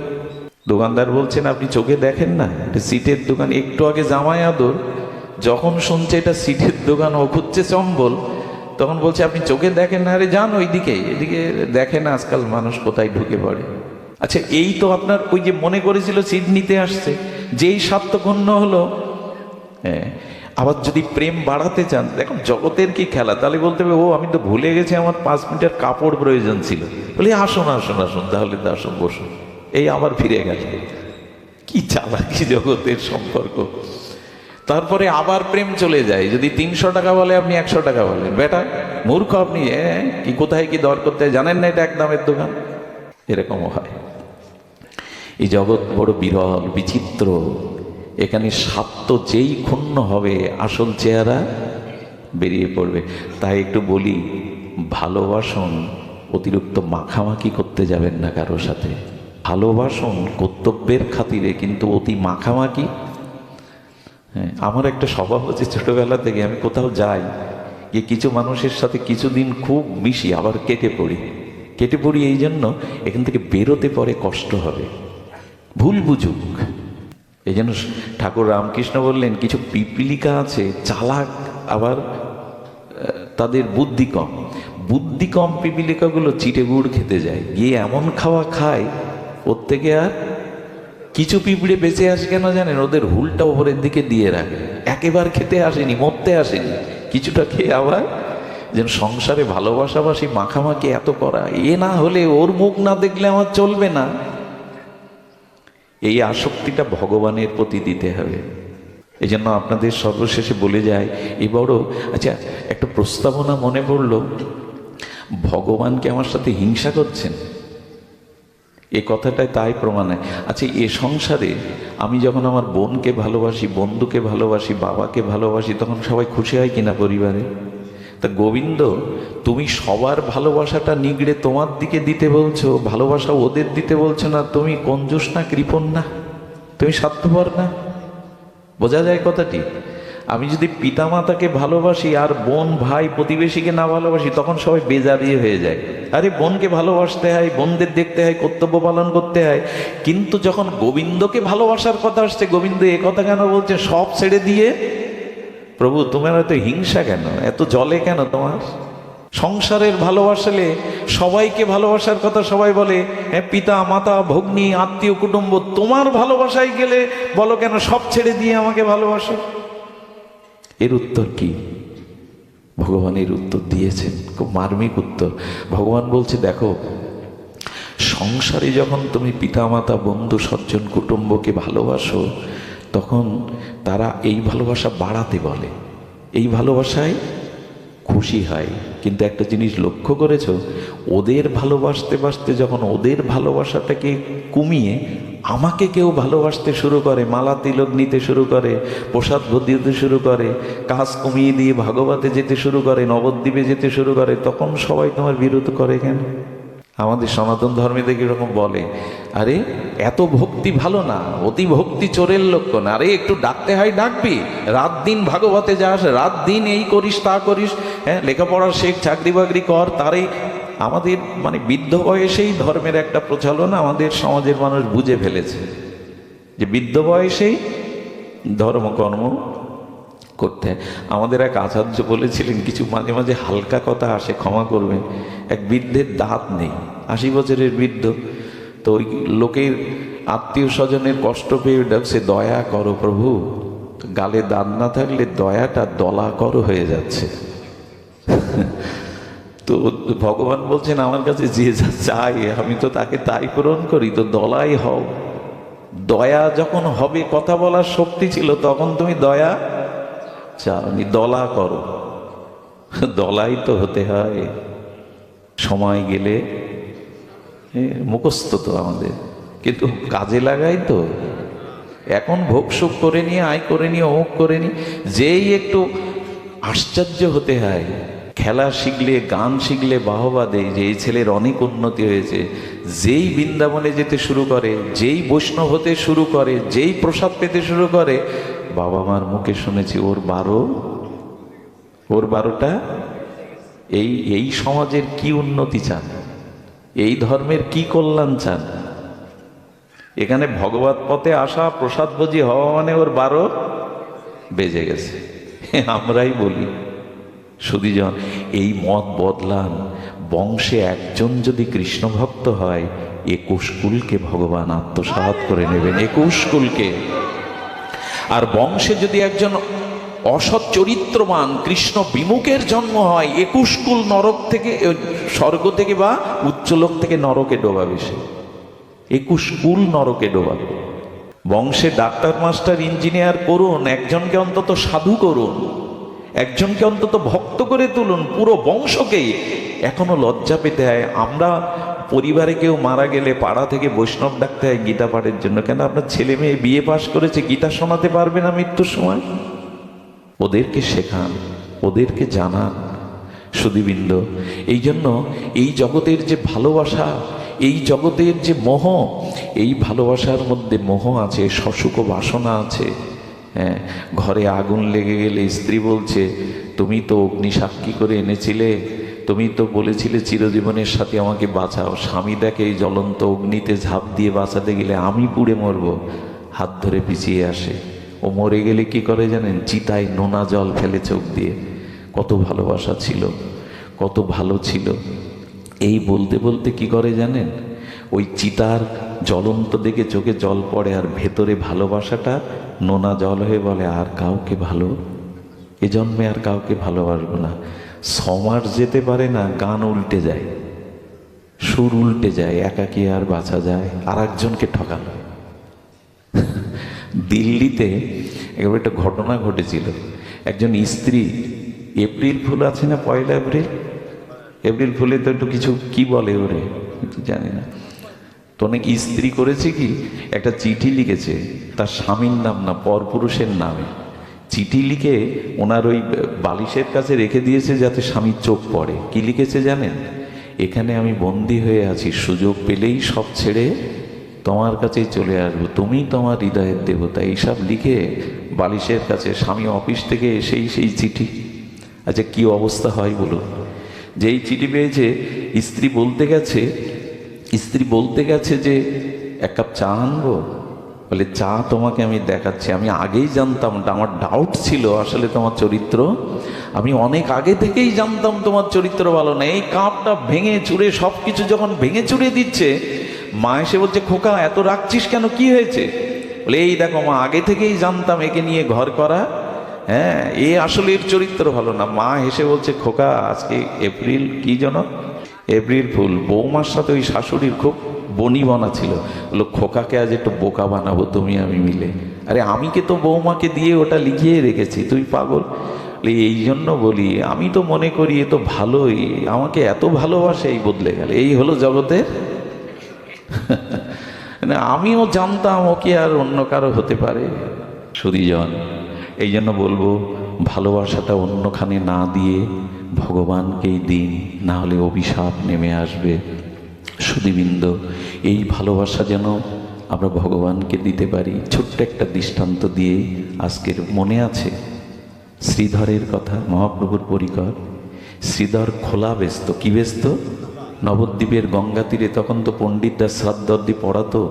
দোকানদার বলছেন আপনি চোখে দেখেন না, এটা সিটের দোকান। একটু আগে জামাই আদর, যখন শুনছে এটা সিটের দোকান, ও খুঁজছে চম্বল, তখন বলছে আপনি চোখে দেখেন না। আরে যান ওইদিকে, এদিকে দেখেন আজকাল মানুষ কোথায় ঢুকে পড়ে। আচ্ছা, এই তো আপনার ওই যে মনে করেছিল সিট নিতে আসছে, যেই স্বার্থপূর্ণ হলো। হ্যাঁ, আবার যদি প্রেম বাড়াতে চান, দেখুন জগতের কি খেলা, তাহলে বলতে হবে ও আমি তো ভুলে গেছি আমার 5 মিটার কাপড় প্রয়োজন ছিল, বলি আসুন আসুন আসুন, তাহলে তো আসুন বসুন, এই আবার ফিরে গেছে। কি চালাকি জগতের সম্পর্ক। তারপরে আবার প্রেম চলে যায়, যদি 300 টাকা বলে আপনি 100 টাকা বলেন, বেটা মূর্খ আপনি, কি কোথায় কি দর করতে জানেন না, এটা এক দামের দোকান। এরকমও হয়। এই জগৎ বড় বিরল বিচিত্র। এখানে স্বার্থ যেই ক্ষুণ্ণ হবে, আসল চেহারা বেরিয়ে পড়বে। তাই একটু বলি, ভালোবাসুন, অতিরিক্ত মাখামাখি করতে যাবেন না কারোর সাথে। ভালোবাসুন কর্তব্যের খাতিরে, কিন্তু অতি মাখামাখি। হ্যাঁ, আমার একটা স্বভাব হচ্ছে, ছোটবেলা থেকে আমি কোথাও যাই, গিয়ে কিছু মানুষের সাথে কিছুদিন খুব মিশি, আবার কেটে পড়ি। এই জন্য এখান থেকে বেরোতে পরে কষ্ট হবে, ভুল বুঝুক। এই জন্য ঠাকুর রামকৃষ্ণ বললেন, কিছু পিপলিকা আছে চালাক, আবার তাদের বুদ্ধি কম পিপলিকাগুলো চিটে গুড় খেতে যায়, গিয়ে এমন খাওয়া খায়, ওর থেকে আর কিছু পিঁপড়ে বেঁচে আসে কেন জানেন? ওদের হুলটা ওপরের দিকে দিয়ে রাখে, একেবারে খেতে আসেনি, মরতে আসেনি, কিছুটা খেয়ে আবার। যেন সংসারে ভালোবাসাবাসি মাখামাখি এত করা, এ না হলে ওর মুখ না দেখলে আমার চলবে না। এই আসক্তিটা ভগবানের প্রতি দিতে হবে। এই জন্য আপনাদের সর্বশেষে বলে যায়, এই বড় আচ্ছা একটা প্রস্তাবনা মনে পড়ল, ভগবান কি আমার সাথে হিংসা করছেন? এ কথাটাই তাই প্রমাণ হয়। আচ্ছা, এ সংসারে আমি যখন আমার বোনকে ভালোবাসি, বন্ধুকে ভালোবাসি, বাবাকে ভালোবাসি, তখন সবাই খুশি হয় কিনা পরিবারে? তা গোবিন্দ, তুমি সবার ভালোবাসাটা নিগড়ে তোমার দিকে দিতে বলছো, ভালোবাসা ওদের দিতে বলছো না? তুমি কঞ্জুস না, কৃপণ না, তুমি স্বার্থপর না? বোঝা যায় কথাটি? আমি যদি পিতামাতাকে ভালোবাসি আর বোন ভাই প্রতিবেশীকে না ভালোবাসি, তখন সবাই বেজারিয়ে হয়ে যায়। আরে বোনকে ভালোবাসতে হয়, বোনদের দেখতে হয়, কর্তব্য পালন করতে হয়। কিন্তু যখন গোবিন্দকে ভালোবাসার কথা আসছে, গোবিন্দ এ কথা কেন বলছে? সব ছেড়ে দিয়ে। প্রভু, তোমার এত হিংসা কেন? এত জলে কেন তোমার? সংসারের ভালোবাসলে সবাইকে ভালোবাসার কথা সবাই বলে, হ্যাঁ, পিতা মাতা ভগ্নী আত্মীয় কুটুম্ব। তোমার ভালোবাসায় গেলে বলো কেন সব ছেড়ে দিয়ে আমাকে ভালোবাসো? এর উত্তর কি? ভগবানের উত্তর দিয়েছেন, খুব মার্মিক উত্তর। ভগবান বলছে, দেখো, সংসারে যখন তুমি পিতামাতা বন্ধু সজ্জন কুটুম্বকে ভালোবাসো, তখন তারা এই ভালোবাসা বাড়াতে বলে, এই ভালোবাসায় খুশি হয়। কিন্তু একটা জিনিস লক্ষ্য করেছ, ওদের ভালোবাসতে বাসতে যখন ওদের ভালোবাসাটাকে কমিয়ে আমাকে কেউ ভালোবাসতে শুরু করে, মালা তিলক নিতে শুরু করে, প্রসাদ দিতে শুরু করে, কাজ কমিয়ে দিয়ে ভাগবতে যেতে শুরু করে, নবদ্বীপে যেতে শুরু করে, তখন সবাই তোমার বিরোধ করে কেন? আমাদের সনাতন ধর্মে দেখি এরকম বলে, আরে এত ভক্তি ভালো না, অতি ভক্তি চোরের লক্ষণ। আরে একটু ডাকতে হয়, ডাকবি। রাত দিন ভাগবতে যাস, রাত দিন এই করিস তা করিস, হ্যাঁ, লেখাপড়া শেখ, চাকরি বাকরি কর। তারই আমাদের মানে বৃদ্ধ বয়সেই ধর্মের একটা প্রচলন আমাদের সমাজের মানুষ বুঝে ফেলেছে, যে বৃদ্ধ বয়সেই ধর্মকর্ম করতে। আমাদের এক আচার্য বলেছিলেন, কিছু মাঝে মাঝে হালকা কথা আসে, ক্ষমা করবেন। এক বৃদ্ধের দাঁত নেই, 80 বছরের বৃদ্ধ। তো ওই লোকের আত্মীয় স্বজনের কষ্ট পেয়ে ডাকছে, দয়া করো প্রভু, গালে দাঁত না থাকলে দয়াটা দলা করো হয়ে যাচ্ছে। তো ভগবান বলছেন, আমার কাছে যে যা চাই আমি তো তাকে তাই পূরণ করি, তো দলাই হও। দয়া যখন হবে, কথা বলার শক্তি ছিল, তখন তুমি দয়া চাওনি, দলা করো। দলাই তো হতে হয়, সময় গেলে মুখস্থ তো আমাদের, কিন্তু কাজে লাগাই তো। এখন ভোগ সুখ করে নিয়ে, আয় করে নিয়ে, অমুক করে নিয়ে, যেই একটু আশ্চর্য হতে হয়। খেলা শিখলে, গান শিখলে বাহবা দেয় যে এই ছেলের অনেক উন্নতি হয়েছে। যেই বৃন্দাবনে যেতে শুরু করে, যেই বৈষ্ণব হতে শুরু করে, যেই প্রসাদ পেতে শুরু করে, বাবা মার মুখে শুনেছি ওর 12টা। এই সমাজের কি উন্নতি চান? এই ধর্মের কি কল্যাণ চান? এখানে ভগবত পথে আসা, প্রসাদ ভোজি হওয়া মানে ওর 12 বেজে গেছে। আমরাই বলি, সুধীজন, এই মত বদলান। বংশে একজন যদি কৃষ্ণ ভক্ত হয়, 21 কুলকে ভগবান আত্মসাৎ করে নেবেন, 21 কুলকে। আর বংশে যদি একজন অসৎ চরিত্রবান কৃষ্ণ বিমুখের জন্ম হয়, 21 কুল নরক থেকে, স্বর্গ থেকে বা উচ্চলোক থেকে নরকে ডোবাবে সে। 21 কুল নরকে ডোবাবে। বংশে ডাক্তার, মাস্টার, ইঞ্জিনিয়ার করুন, একজনকে অন্তত সাধু করুন, একজনকে অন্তত ভক্ত করে তুলুন, পুরো বংশকেই। এখনো লজ্জা পেতে হয়। আমরা পরিবারে কেউ মারা গেলে পাড়া থেকে বৈষ্ণব ডাকতে হয় গীতা পাঠের জন্য। কেন? আপনার ছেলে মেয়ে বিয়ে পাশ করেছে, গীতা শোনাতে পারবে না মৃত্যুর সময়? ওদেরকে শেখান, ওদেরকে জানান। সুধীবৃন্দ, এই জন্য এই জগতের যে ভালোবাসা, এই জগতের যে মোহ, এই ভালোবাসার মধ্যে মোহ আছে, সসুখ বাসনা আছে। হ্যাঁ, ঘরে আগুন লেগে গেলে স্ত্রী বলছে, তুমি তো অগ্নি সাক্ষী করে এনেছিলে, তুমি তো বলেছিলে চিরজীবনের সাথে আমাকে বাঁচাও। স্বামী দেখে এই জ্বলন্ত অগ্নিতে ঝাঁপ দিয়ে বাঁচাতে গেলে আমি পুড়ে মরব, হাত ধরে পিছিয়ে আসে। ও মরে গেলে কি করে জানেন? চিতায় নোনা জল ফেলে চোখ দিয়ে। কত ভালোবাসা ছিল, কত ভালো ছিল। এই বলতে বলতে কি করে জানেন? ওই চিতার জ্বলন্ত দেখে চোখে জল পড়ে, আর ভেতরে ভালোবাসাটা নোনা জল হয়ে বলে, আর কাউকে ভালো, এ জন্মে আর কাউকে ভালোবাসবো না। 6 মাস যেতে পারে না, গান উল্টে যায়, সুর উল্টে যায়, একাকী আর বাঁচা যায়, আর একজনকে ঠকানো। দিল্লিতে একবার একটা ঘটনা ঘটেছিল। একজন স্ত্রী, এপ্রিল ফুল আছে না, 1 এপ্রিল, এপ্রিল ফুলে তো একটু কিছু কি বলে ওরে জানি না তো, অনেক স্ত্রী করেছে কি একটা চিঠি লিখেছে তার স্বামীর নাম না পরপুরুষের নামে, চিঠি লিখে ওনার ওই বালিশের কাছে রেখে দিয়েছে যাতে স্বামীর চোখ পড়ে। কি লিখেছে জানেন? এখানে আমি বন্দী হয়ে আছি, সুযোগ পেলেই সব ছেড়ে তোমার কাছেই চলে আসবো, তুমি তোমার হৃদয়ের দেবতা, এইসব লিখে বালিশের কাছে। স্বামী অফিস থেকে এসেই সেই চিঠি। আচ্ছা কি অবস্থা হয় বলুন? যেই চিঠি পেয়েছে স্ত্রী বলতে গেছে যে এক কাপ চা আনবো, বলে চা তোমাকে আমি দেখাচ্ছি, আমি আগেই জানতাম, আমার ডাউট ছিল আসলে তোমার চরিত্র, আমি অনেক আগে থেকেই জানতাম তোমার চরিত্র ভালো না। এই কাপটা ভেঙে চুরে সব কিছু যখন ভেঙে চুরে দিচ্ছে, মা এসে বলছে খোকা এত রাখছিস কেন, কি হয়েছে? বলে এই দেখো মা, আগে থেকেই জানতাম একে নিয়ে ঘর করা, হ্যাঁ এ আসলে এর চরিত্র ভালো না। মা এসে বলছে খোকা আজকে এপ্রিল কি যেন, এপ্রিল ফুল। বৌমার সাথে ওই শাশুড়ির খুব বনিবনা ছিল, বললো খোকাকে আজ একটু বোকা বানাবো তুমি আমি মিলে। আরে আমি কে তো বৌমাকে দিয়ে ওটা লিখিয়ে রেখেছি, তুই পাগল? এই জন্য বলি, আমি তো মনে করি এ তো ভালোই, আমাকে এত ভালোবাসে এই বদলে গেল, এই হলো জগতের। আমিও জানতাম ও কি আর অন্য কারো হতে পারে? সুধীজন, এই জন্য বলবো ভালোবাসাটা অন্যখানে না দিয়ে ভগবানকেই দিন, না হলে অভিশাপ নেমে আসবে। সুধীবৃন্দ, এই ভালোবাসা যেন আমরা ভগবানকে দিতে পারি। ছোট্ট একটা দৃষ্টান্ত দিয়ে আজকের মনে আছে শ্রীধরের কথা, মহাপ্রভুর পরিকর। শ্রীধর খোলা ব্যস্ত, কি ব্যস্ত? নবদ্বীপের গঙ্গা তীরে তখন তো পণ্ডিতরা শ্রাদ্ধাদি পড়াতো,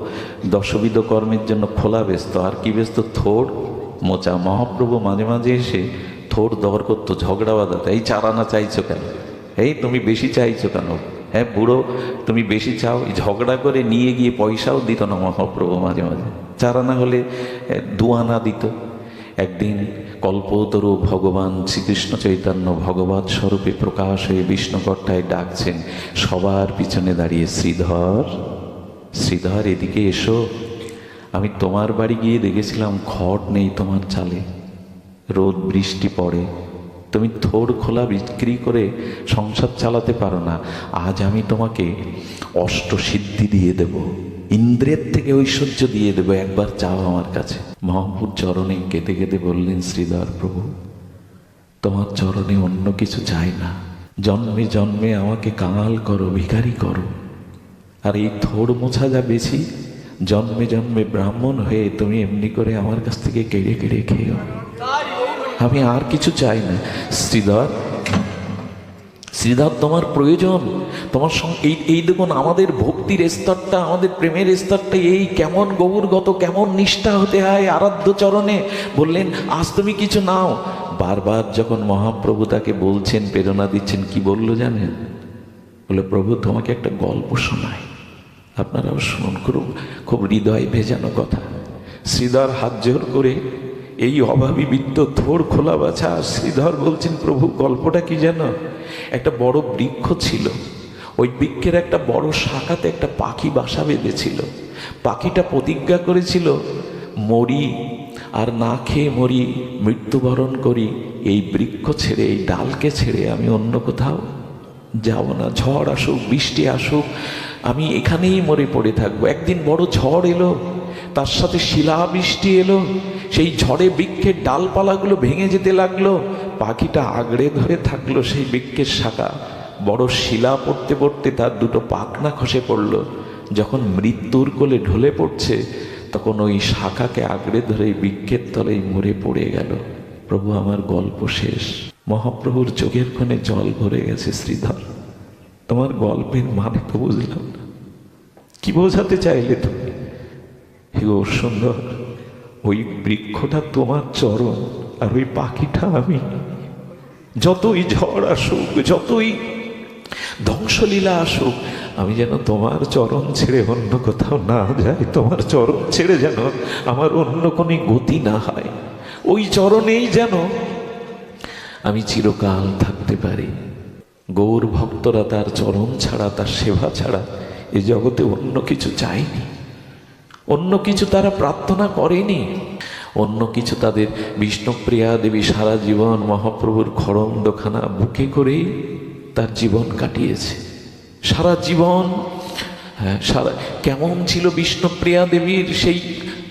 দশবিধ কর্মের জন্য খোলা ব্যস্ত। আর কি ব্যস্ত? থোড় মোচা। মহাপ্রভু মাঝে মাঝে এসে থোড় দর করতো, ঝগড়া বাঁধাতো, এই চারানা চাইছো কেন, এই তুমি বেশি চাইছো কেন, হ্যাঁ বুড়ো তুমি বেশি চাও। ঝগড়া করে নিয়ে গিয়ে পয়সাও দিত না মহাপ্রভু, মাঝে মাঝে চারানা হলে দুয়ানা দিত। একদিন কল্পতরু ভগবান শ্রীকৃষ্ণ চৈতন্য ভগবৎ স্বরূপে প্রকাশ হয়ে বিষ্ণুকর্তায় ডাকছেন, সবার পিছনে দাঁড়িয়ে শ্রীধর শ্রীধর এদিকে এসো, আমি তোমার বাড়ি গিয়ে দেখেছিলাম খড় নেই তোমার চালে, রোদ বৃষ্টি পড়ে, তুমি থোড় খোলা বিক্রি করে সংসার চালাতে পারো না, আজ আমি তোমাকে অষ্টসিদ্ধি দিয়ে দেব, ইন্দ্রের থেকে ঐশ্বর্য দিয়ে দেব, একবার চাও আমার কাছে। মহাপ্রভুর চরণে কেঁদে কেঁদে বললেন শ্রীধর প্রভু তোমার চরণে অন্য কিছু চাই না, জন্মে জন্মে আমাকে কাঙাল করো, ভিখারি করো, আর এই থোড় মোছা যা বেশি, জন্মে জন্মে ব্রাহ্মণ হয়ে তুমি এমনি করে আমার কাছ থেকে কেড়ে কেড়ে খেয়েও, আমি আর কিছু চাই না। শ্রীধর শ্রীধর তোমার প্রয়োজন, তোমার সঙ্গে এই দেখুন আমাদের ভক্তির স্তরটা, আমাদের প্রেমের স্তরটা এই কেমন গৌরগত, কেমন নিষ্ঠা হতে হয় আরাধ্য চরণে। বললেন আজ তুমি কিছু নাও। বারবার যখন মহাপ্রভু তাকে বলছেন, প্রেরণা দিচ্ছেন, কি বললো জানেন? বলে প্রভু তোমাকে একটা গল্প শোনায়, আপনারাও শুনুন, খুব হৃদয় ভেজানো কথা। শ্রীধর হাত জোর করে এই অভাবী বৃত্ত থোড় খোলা বাছা, শ্রীধর বলছেন প্রভু গল্পটা কি জানো? একটা বড় বৃক্ষ ছিল, ওই বৃক্ষের একটা বড় শাখাতে একটা পাখি বাসা বেঁধেছিল। পাখিটা প্রতিজ্ঞা করেছিল, মরি আর না খেয়ে মরি, মৃত্যুবরণ করি, এই বৃক্ষ ছেড়ে, এই ডালকে ছেড়ে আমি অন্য কোথাও যাব না, ঝড় আসুক বৃষ্টি আসুক আমি এখানেই মরে পড়ে থাকবো। একদিন বড় ঝড় এলো, তার সাথে শিলাবৃষ্টি এলো, সেই ঝড়ে বৃক্ষের ডালপালাগুলো ভেঙে যেতে লাগলো, পাখিটা আগড়ে ধরে থাকলো সেই বৃক্ষের শাখা, বড় শিলা পড়তে পড়তে তার দুটো পাখনা খসে পড়লো। যখন মৃত্যুর কোলে ঢলে পড়ছে তখন ওই শাখাকে আগড়ে ধরে বৃক্ষের তলেই মরে পড়ে গেল। প্রভু আমার গল্প শেষ। মহাপ্রভুর চোখের কোণে জল ভরে গেছে। শ্রীধর তোমার গল্পের মানে তো বুঝলাম না, কি বোঝাতে চাইলে তুমি? ও সুন্দর, ওই বৃক্ষটা তোমার চরণ, আর ওই পাখিটা আমি। যতই ঝড় আসুক, যতই ধ্বংসলীলা আসুক, আমি যেন তোমার চরণ ছেড়ে অন্য কোথাও না যাই, তোমার চরণ ছেড়ে যেন আমার অন্য কোনো গতি না হয়, ওই চরণেই যেন আমি চিরকাল থাকতে পারি। গৌর ভক্তরা তার চরণ ছাড়া, তার সেবা ছাড়া এ জগতে অন্য কিছু চায়নি, অন্য কিছু তারা প্রার্থনা করেনি, অন্য কিছু তাদের। বিষ্ণুপ্রিয়া দেবী সারা জীবন মহাপ্রভুর খড়মদখানা বুকে করেই তার জীবন কাটিয়েছে। সারা জীবন সারা কেমন ছিল বিষ্ণুপ্রিয়া দেবীর সেই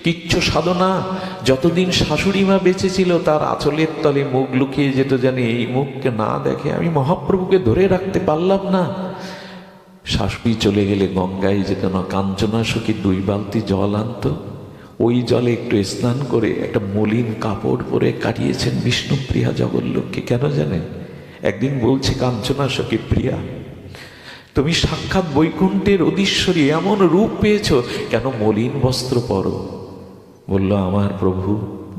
কিচ্ছ সাধনা। যতদিন শাশুড়ি মা বেঁচে ছিল তার আঁচলের তলে মুখ লুকিয়ে যেত, জানি এই মুখকে না দেখে আমি মহাপ্রভুকে ধরে রাখতে পারলাম না। শাশুড়ি চলে গেলে গঙ্গায় যেত না, কাঞ্চনা সখী 2 বালতি জল আনত, ওই জলে একটু স্নান করে একটা মলিন কাপড় পরে কাটিয়েছেন বিষ্ণুপ্রিয়া জগৎলোককে। কেন জানেন? একদিন বলছে কাঞ্চনা সখী, প্রিয়া তুমি সাক্ষাৎ বৈকুণ্ঠের অধীশ্বরী, এমন রূপ পেয়েছ, কেন মলিন বস্ত্র পরো? বলল, আমার প্রভু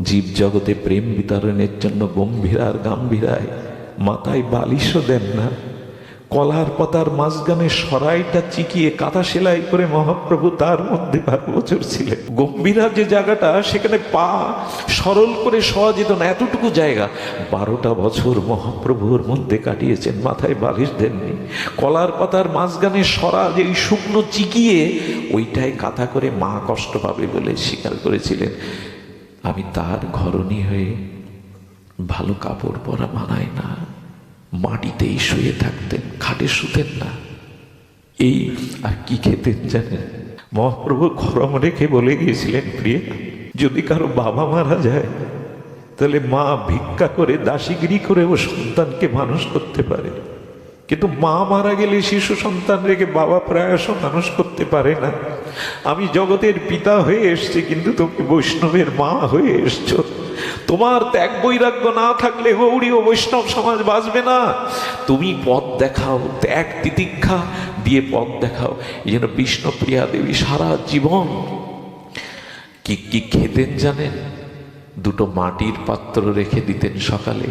জীব জগতে প্রেম বিতরণের জন্য গম্ভীরার গাম্ভীরায় মাথায় বালিশও দেন না। কলার পাতার মাঝখানে সরাইটা চিকিয়ে কাঁথা সেলাই করে মহাপ্রভু তার মধ্যে 12 বছর ছিলেন। গম্ভীরা যে জায়গাটা, সেখানে পা সরল করে শোয়া যেত না, এতটুকু জায়গা 12টা বছর মহাপ্রভুর মধ্যে কাটিয়েছেন, মাথায় বালিশ দেননি। কলার পাতার মাঝখানে সরা যে শুকনো চিকিয়ে ওইটাই কাঁথা করে মা কষ্ট পাবে বলে স্বীকার করেছিলেন। আমি তার ঘরণী হয়ে ভালো কাপড় পরা মানায় না, মাটিতেই শুয়ে থাকতেন, খাটে শুতেন না। এই আর কি খেতেন জানেন? মহাপ্রভু খরম রেখে বলে গিয়েছিলেন, প্রিয়া যদি কারো বাবা মারা যায় তাহলে মা ভিক্ষা করে দাসীগিরি করে ও সন্তানকে মানুষ করতে পারে, কিন্তু মা মারা গেলে শিশু সন্তান রেখে বাবা প্রায়শ মানুষ করতে পারে না। আমি জগতের পিতা হয়ে এসছি, কিন্তু তুমি বৈষ্ণবের মা হয়ে এসছো। তোমার ত্যাগ বৈরাগ্য না থাকলে গৌড়ী ও বৈষ্ণব সমাজ বাঁচবে না। তুমি পথ দেখাও, ত্যাগ তিতিক্ষা দিয়ে পথ দেখাও। এই জন্য বিষ্ণুপ্রিয়া দেবী সারা জীবন কি কি খেতেন জানেন? 2টো মাটির পাত্র রেখে দিতেন সকালে,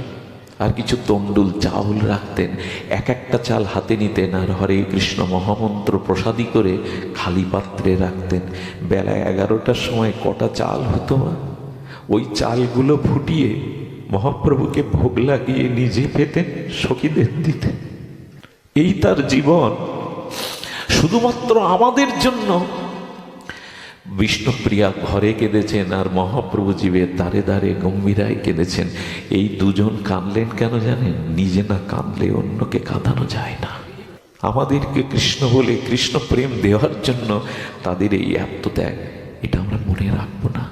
আর কিছু তন্ডুল চাউল রাখতেন। একটা চাল হাতে নিতেন আর হরে কৃষ্ণ মহামন্ত্র প্রসাদী করে খালি পাত্রে রাখতেন। বেলা 11টার সময় কটা চাল হতো না, ওই চালগুলো ফুটিয়ে মহাপ্রভুকে ভোগ লাগিয়ে নিজে পেতেন, সখীদের দিতেন। এই তার জীবন, শুধুমাত্র আমাদের জন্য। বিষ্ণুপ্রিয়া ঘরে কেঁদেছেন আর মহাপ্রভু জীবের দ্বারে দ্বারে গম্ভীরায় কেঁদেছেন। এই দুজন কাঁদলেন কেন জানেন? নিজে না কাঁদলে অন্যকে কাঁদানো যায় না। আমাদেরকে কৃষ্ণ বলে কৃষ্ণ প্রেম দেওয়ার জন্য তাদের এই আত্মত্যাগ, এটা আমরা মনে রাখবো না।